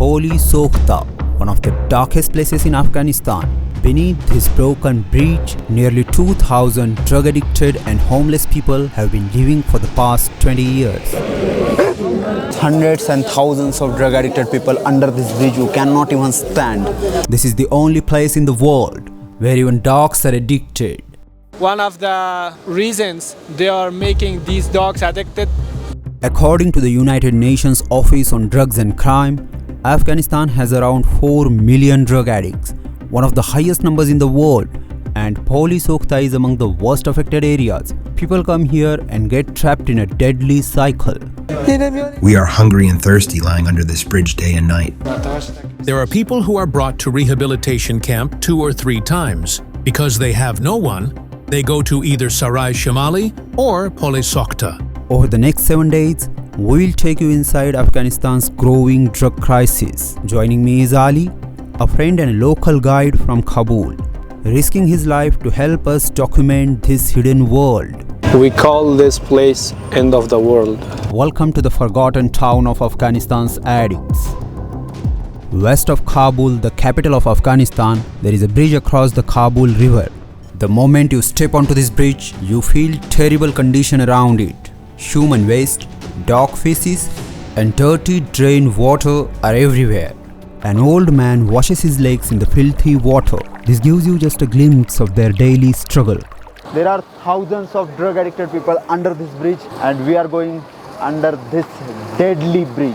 Poli Sokhta, one of the darkest places in Afghanistan. Beneath this broken bridge, nearly 2,000 drug-addicted and homeless people have been living for the past 20 years. Hundreds and thousands of drug-addicted people under this bridge who cannot even stand. This is the only place in the world where even dogs are addicted. One of the reasons they are making these dogs addicted. According to the United Nations Office on Drugs and Crime, Afghanistan has around 4 million drug addicts, one of the highest numbers in the world, and Poli Sokhta is among the worst affected areas. People come here and get trapped in a deadly cycle. We are hungry and thirsty lying under this bridge day and night. There are people who are brought to rehabilitation camp 2 or 3 times. Because they have no one, they go to either Sarai Shamali or Poli Sokhta. Over the next 7 days, we will take you inside Afghanistan's growing drug crisis. Joining me is Ali, a friend and local guide from Kabul, risking his life to help us document this hidden world. We call this place end of the world. Welcome to the forgotten town of Afghanistan's addicts. West of Kabul, the capital of Afghanistan, there is a bridge across the Kabul River. The moment you step onto this bridge, you feel terrible condition around it. Human waste, dog feces, and dirty drain water are everywhere. An old man washes his legs in the filthy water. This gives you just a glimpse of their daily struggle. There are thousands of drug-addicted people under this bridge, and we are going under this deadly bridge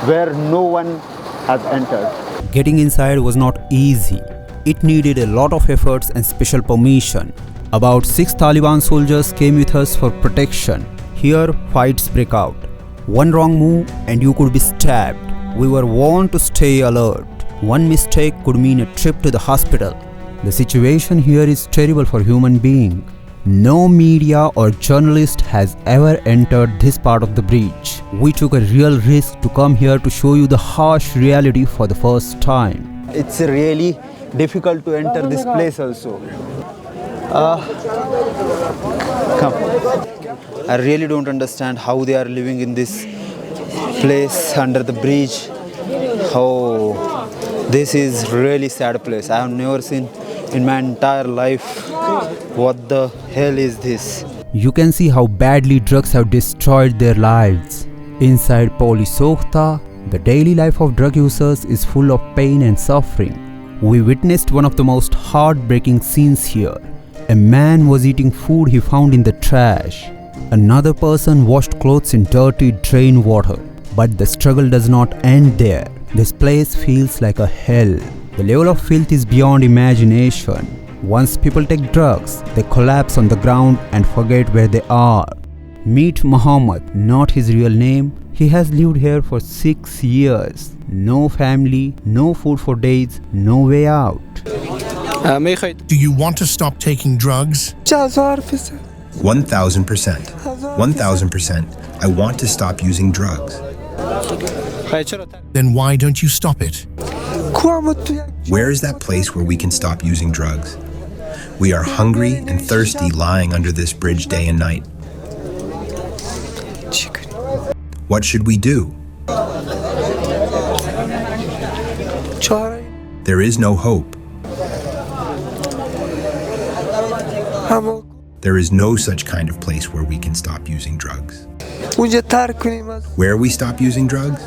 where no one has entered. Getting inside was not easy. It needed a lot of efforts and special permission. About 6 Taliban soldiers came with us for protection. Here, fights break out. One wrong move and you could be stabbed. We were warned to stay alert. One mistake could mean a trip to the hospital. The situation here is terrible for human being. No media or journalist has ever entered this part of the bridge. We took a real risk to come here to show you the harsh reality for the first time. It's really difficult to enter this place also. Come. I really don't understand how they are living in this place under the bridge. Oh, this is really sad place. I have never seen in my entire life. What the hell is this? You can see how badly drugs have destroyed their lives. Inside Poli Sokhta, the daily life of drug users is full of pain and suffering. We witnessed one of the most heartbreaking scenes here. A man was eating food he found in the trash. Another person washed clothes in dirty drain water. But the struggle does not end there. This place feels like a hell. The level of filth is beyond imagination. Once people take drugs, they collapse on the ground and forget where they are. Meet Muhammad, not his real name. He has lived here for 6 years. No family, no food for days, no way out. Do you want to stop taking drugs? 1000%. 1000%. I want to stop using drugs. Then why don't you stop it? Where is that place where we can stop using drugs? We are hungry and thirsty lying under this bridge day and night. What should we do? There is no hope. There is no such kind of place where we can stop using drugs. Where we stop using drugs?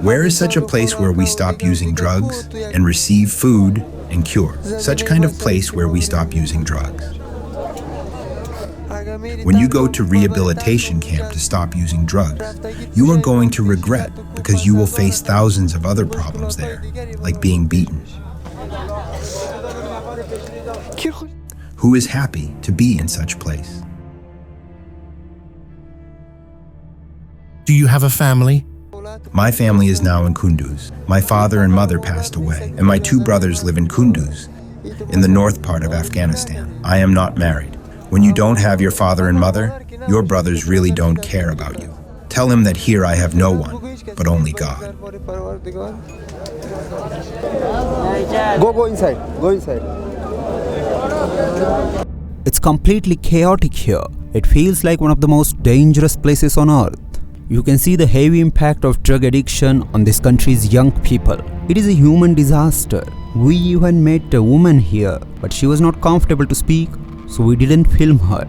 Where is such a place where we stop using drugs and receive food and cure? Such kind of place where we stop using drugs. When you go to rehabilitation camp to stop using drugs, you are going to regret because you will face thousands of other problems there, like being beaten. Who is happy to be in such place? Do you have a family? My family is now in Kunduz. My father and mother passed away, and my 2 brothers live in Kunduz, in the north part of Afghanistan. I am not married. When you don't have your father and mother, your brothers really don't care about you. Tell him that here I have no one, but only God. Go inside. Go inside. It's completely chaotic here. It feels like one of the most dangerous places on earth. You can see the heavy impact of drug addiction on this country's young people. It is a human disaster. We even met a woman here, but she was not comfortable to speak, so we didn't film her.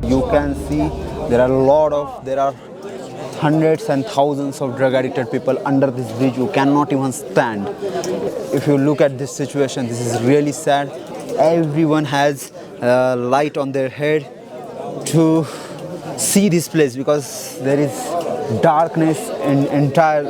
You can see there are hundreds and thousands of drug addicted people under this bridge who cannot even stand. If you look at this situation, this is really sad. Everyone has light on their head to see this place because there is darkness in entire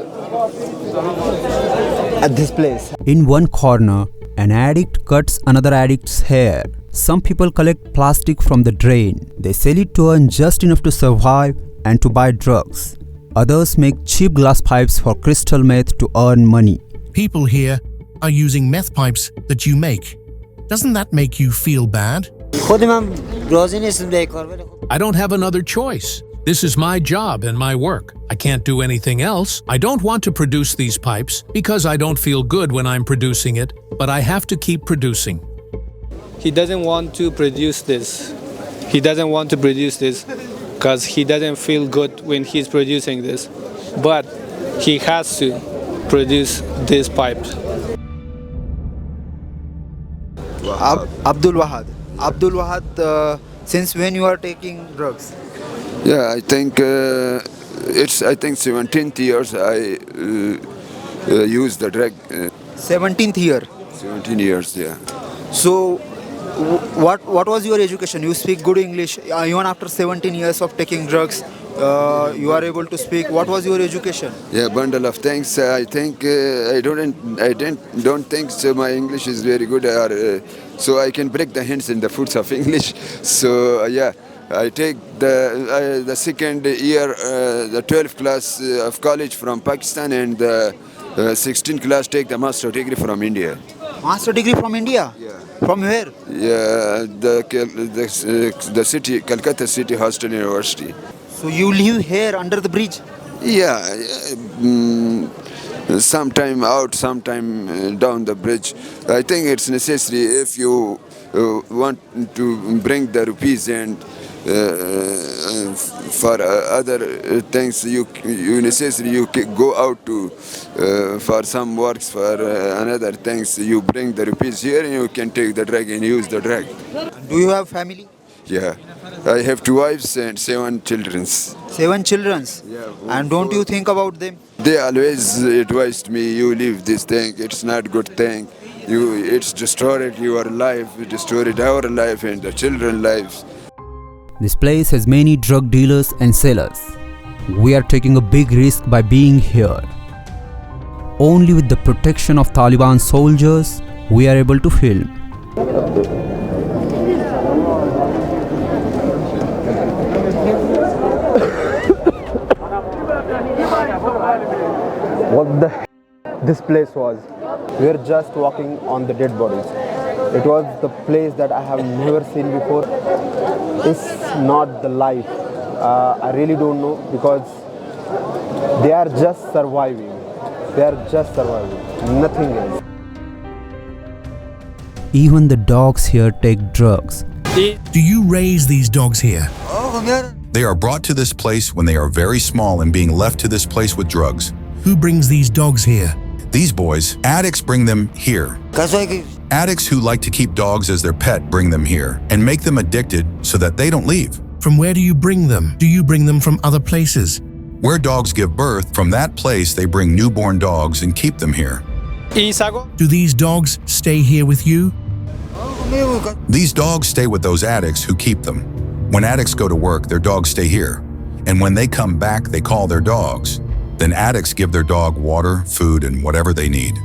at this place. In one corner, an addict cuts another addict's hair. Some people collect plastic from the drain. They sell it to earn just enough to survive and to buy drugs. Others make cheap glass pipes for crystal meth to earn money. People here are using meth pipes that you make. Doesn't that make you feel bad? I don't have another choice. This is my job and my work. I can't do anything else. I don't want to produce these pipes because I don't feel good when I'm producing it, but I have to keep producing. He doesn't want to produce this. He doesn't want to produce this because he doesn't feel good when he's producing this. But he has to produce this pipe. Abdul Wahad, since when you are taking drugs? Yeah, I think it's 17th years I use the drug. 17th year. 17 years, yeah. So, what was your education? You speak good English. Even after 17 years of taking drugs, you are able to speak. What was your education? Yeah, bundle of things. I think I don't think so. My English is very good, so I can break the hints in the foods of English. So yeah, I take the second year, the 12th class of college from Pakistan, and the 16th class take the master degree from India. Master degree from India? Yeah. From where? Yeah, the city, Calcutta City Hostel University. So you live here under the bridge? Yeah, sometime out, sometime down the bridge. I think it's necessary if you want to bring the rupees and for other things you necessary you go out to for some works for another things. You bring the rupees here and you can take the drug and use the drug. Do you have family? Yeah, I have 2 wives and 7 children. 7 children? Yeah. And don't you think about them? They always advised me, you leave this thing, it's not good thing. It's destroyed your life, it destroyed our life and the children's lives. This place has many drug dealers and sellers. We are taking a big risk by being here. Only with the protection of Taliban soldiers, we are able to film. What this place was. We are just walking on the dead bodies. It was the place that I have never seen before. It's not the life. I really don't know because they are just surviving. They are just surviving. Nothing else. Even the dogs here take drugs. Do you raise these dogs here? They are brought to this place when they are very small and being left to this place with drugs. Who brings these dogs here? These boys, addicts bring them here. Addicts who like to keep dogs as their pet bring them here and make them addicted so that they don't leave. From where do you bring them? Do you bring them from other places? Where dogs give birth, from that place they bring newborn dogs and keep them here. Do these dogs stay here with you? These dogs stay with those addicts who keep them. When addicts go to work, their dogs stay here. And when they come back, they call their dogs. Then addicts give their dog water, food, and whatever they need.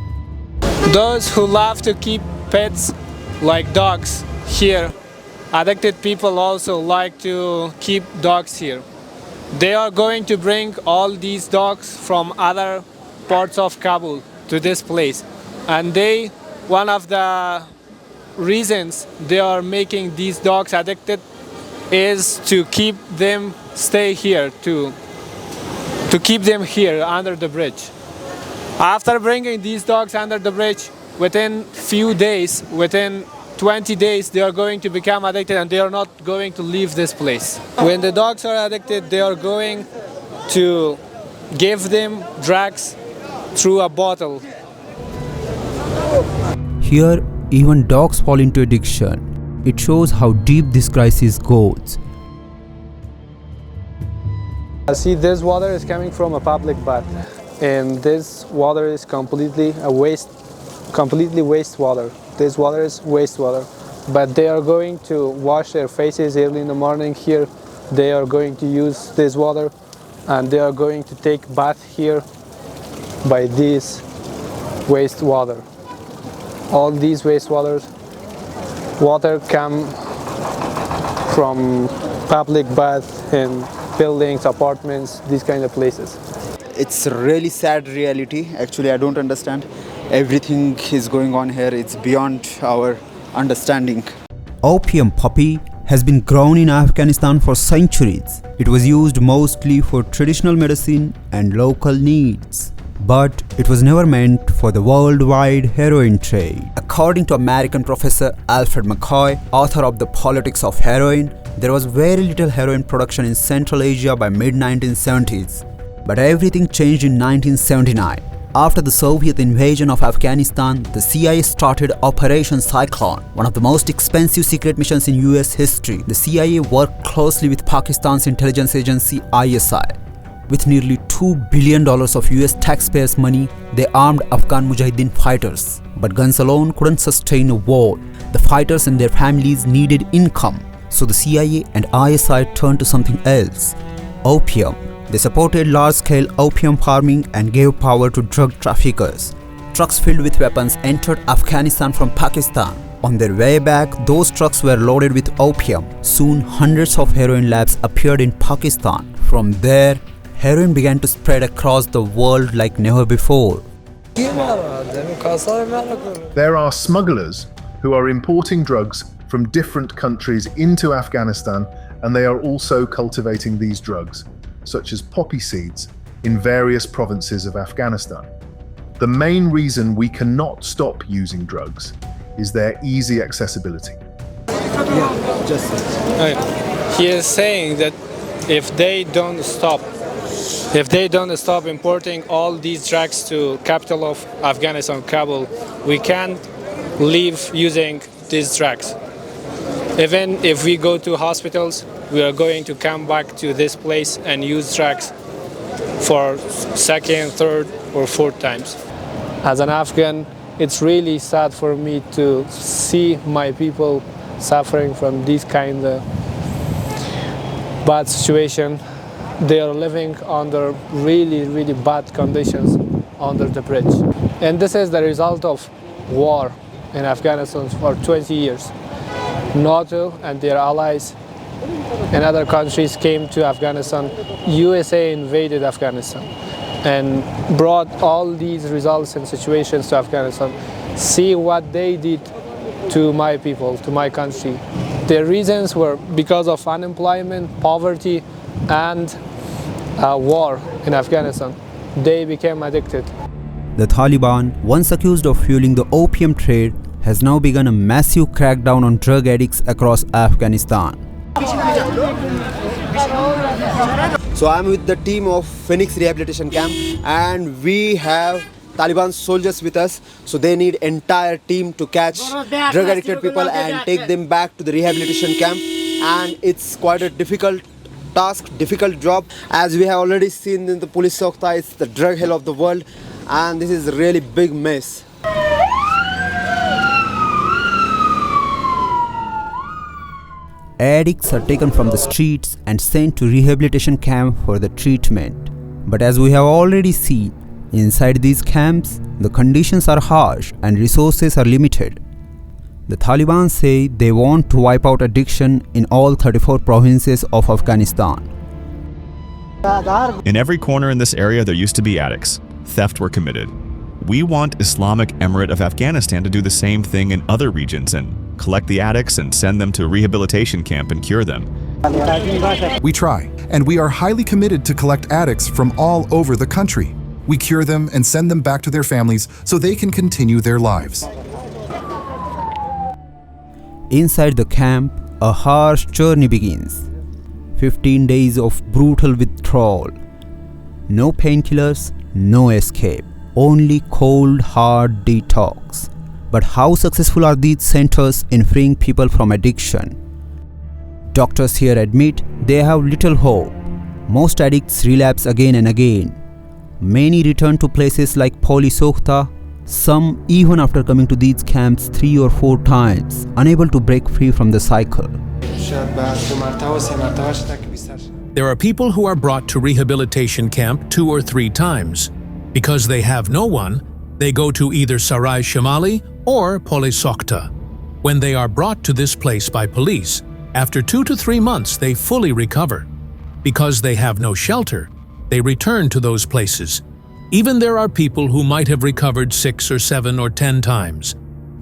Those who love to keep pets like dogs here, addicted people also like to keep dogs here. They are going to bring all these dogs from other parts of Kabul to this place. And one of the reasons they are making these dogs addicted is to keep them stay here, to keep them here under the bridge. After bringing these dogs under the bridge, within few days, within 20 days they are going to become addicted and they are not going to leave this place. When the dogs are addicted, they are going to give them drugs through a bottle. Here, even dogs fall into addiction. It shows how deep this crisis goes. See, this water is coming from a public bath, and this water is completely wastewater. This water is wastewater, but they are going to wash their faces early in the morning here. They are going to use this water, and they are going to take bath here by this wastewater. All these water come from public bath and buildings, apartments, these kind of places. It's a really sad reality. Actually, I don't understand. Everything is going on here. It's beyond our understanding. Opium poppy has been grown in Afghanistan for centuries. It was used mostly for traditional medicine and local needs. But it was never meant for the worldwide heroin trade. According to American professor Alfred McCoy, author of The Politics of Heroin, there was very little heroin production in Central Asia by mid-1970s. But everything changed in 1979. After the Soviet invasion of Afghanistan, the CIA started Operation Cyclone, one of the most expensive secret missions in US history. The CIA worked closely with Pakistan's intelligence agency ISI. With nearly $2 billion of US taxpayers' money, they armed Afghan Mujahideen fighters. But guns alone couldn't sustain a war. The fighters and their families needed income. So the CIA and ISI turned to something else: opium. They supported large-scale opium farming and gave power to drug traffickers. Trucks filled with weapons entered Afghanistan from Pakistan. On their way back, those trucks were loaded with opium. Soon, hundreds of heroin labs appeared in Pakistan. From there, heroin began to spread across the world like never before. There are smugglers who are importing drugs from different countries into Afghanistan, and they are also cultivating these drugs, such as poppy seeds, in various provinces of Afghanistan. The main reason we cannot stop using drugs is their easy accessibility. He is saying that if they don't stop importing all these drugs to capital of Afghanistan, Kabul, we can't live using these drugs. Even if we go to hospitals, we are going to come back to this place and use drugs for second, third, or fourth times. As an Afghan, it's really sad for me to see my people suffering from this kind of bad situation. They are living under really, really bad conditions under the bridge. And this is the result of war in Afghanistan for 20 years. NATO and their allies and other countries came to Afghanistan. USA invaded Afghanistan and brought all these results and situations to Afghanistan. See what they did to my people, to my country. Their reasons were because of unemployment, poverty, and war in Afghanistan. They became addicted. The Taliban, once accused of fueling the opium trade, has now begun a massive crackdown on drug addicts across Afghanistan. So I'm with the team of Phoenix Rehabilitation Camp, and we have Taliban soldiers with us. So they need entire team to catch drug addicted people and take them back to the rehabilitation camp. And it's quite a difficult task, difficult job. As we have already seen in the Police Sokhta, it's the drug hell of the world, and this is a really big mess. Addicts are taken from the streets and sent to rehabilitation camp for the treatment. But as we have already seen, inside these camps, the conditions are harsh and resources are limited. The Taliban say they want to wipe out addiction in all 34 provinces of Afghanistan. In every corner in this area there used to be addicts. Theft were committed. We want Islamic Emirate of Afghanistan to do the same thing in other regions and collect the addicts and send them to a rehabilitation camp and cure them. We try, and we are highly committed to collect addicts from all over the country. We cure them and send them back to their families so they can continue their lives. Inside the camp, a harsh journey begins. 15 days of brutal withdrawal. No painkillers, no escape. Only cold, hard detox. But how successful are these centers in freeing people from addiction? Doctors here admit they have little hope. Most addicts relapse again and again. Many return to places like Poli Sokhta, some even after coming to these camps 3 or 4 times, unable to break free from the cycle. There are people who are brought to rehabilitation camp 2 or 3 times. Because they have no one, they go to either Sarai Shamali or Poli Sokhta. When they are brought to this place by police, after 2 to 3 months they fully recover. Because they have no shelter, they return to those places. Even there are people who might have recovered 6 or 7 or 10 times.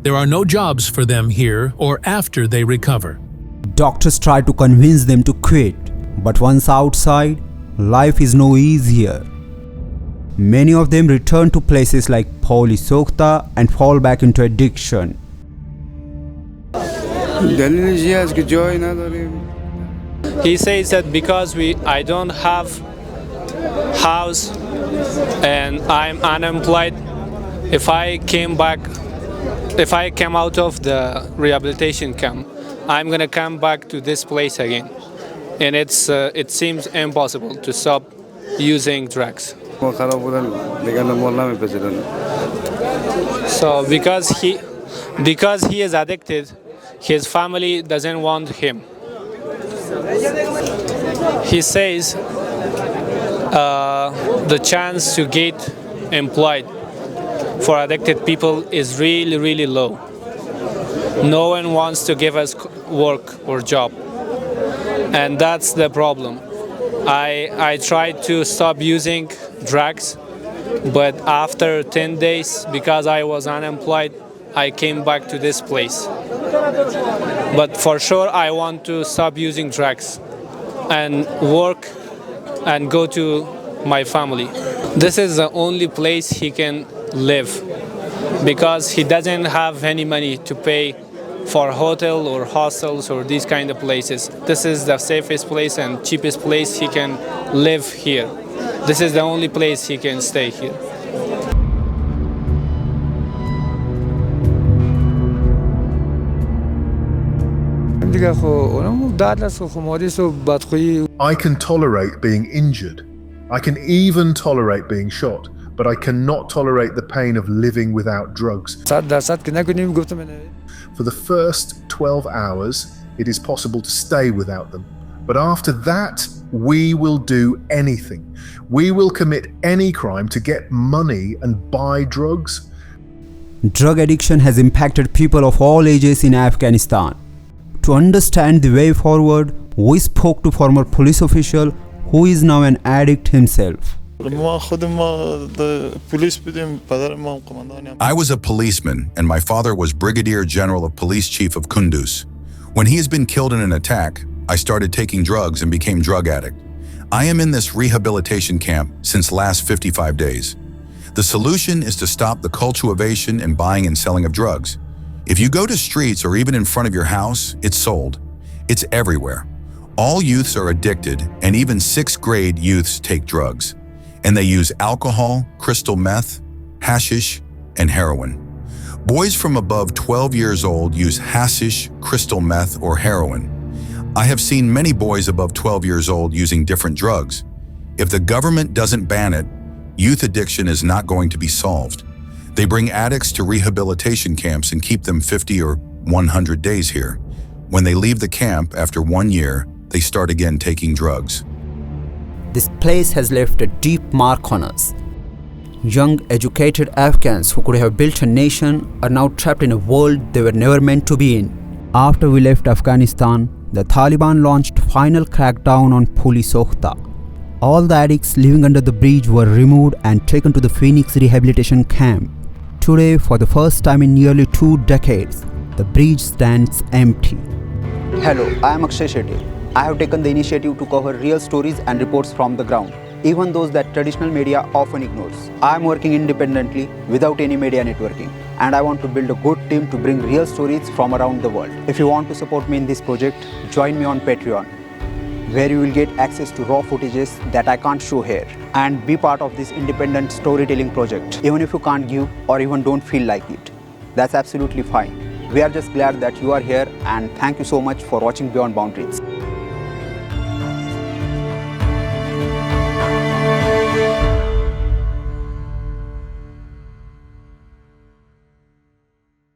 There are no jobs for them here or after they recover. Doctors try to convince them to quit, but once outside, life is no easier. Many of them return to places like Poli Sokhta and fall back into addiction. He says that because I don't have house and I'm unemployed, if I came out of the rehabilitation camp, I'm gonna come back to this place again, and it seems impossible to stop using drugs. So because he is addicted, his family doesn't want him. He says the chance to get employed for addicted people is really, really low. No one wants to give us work or job, and that's the problem. I tried to stop using drugs, but after 10 days, because I was unemployed, I came back to this place. But for sure, I want to stop using drugs and work and go to my family. This is the only place he can live, because he doesn't have any money to pay for hotel or hostels or these kind of places. This is the safest place and cheapest place he can live here. This is the only place he can stay here. I can tolerate being injured. I can even tolerate being shot, but I cannot tolerate the pain of living without drugs. For the first 12 hours, it is possible to stay without them. But after that, we will do anything. We will commit any crime to get money and buy drugs. Drug addiction has impacted people of all ages in Afghanistan. To understand the way forward, we spoke to former police official who is now an addict himself. I was a policeman, and my father was Brigadier General of Police Chief of Kunduz. When he has been killed in an attack, I started taking drugs and became drug addict. I am in this rehabilitation camp since last 55 days. The solution is to stop the cultivation and buying and selling of drugs. If you go to streets or even in front of your house, it's sold. It's everywhere. All youths are addicted, and even 6th grade youths take drugs. And they use alcohol, crystal meth, hashish, and heroin. Boys from above 12 years old use hashish, crystal meth, or heroin. I have seen many boys above 12 years old using different drugs. If the government doesn't ban it, youth addiction is not going to be solved. They bring addicts to rehabilitation camps and keep them 50 or 100 days here. When they leave the camp after 1 year, they start again taking drugs. This place has left a deep mark on us. Young, educated Afghans who could have built a nation are now trapped in a world they were never meant to be in. After we left Afghanistan, the Taliban launched final crackdown on Poli Sokhta. All the addicts living under the bridge were removed and taken to the Phoenix Rehabilitation Camp. Today, for the first time in nearly 2 decades, the bridge stands empty. Hello, I am Akshay Shetty. I have taken the initiative to cover real stories and reports from the ground, even those that traditional media often ignores. I am working independently without any media networking, and I want to build a good team to bring real stories from around the world. If you want to support me in this project, join me on Patreon, where you will get access to raw footages that I can't show here, and be part of this independent storytelling project. Even if you can't give or even don't feel like it, that's absolutely fine. We are just glad that you are here, and thank you so much for watching Beyond Boundaries.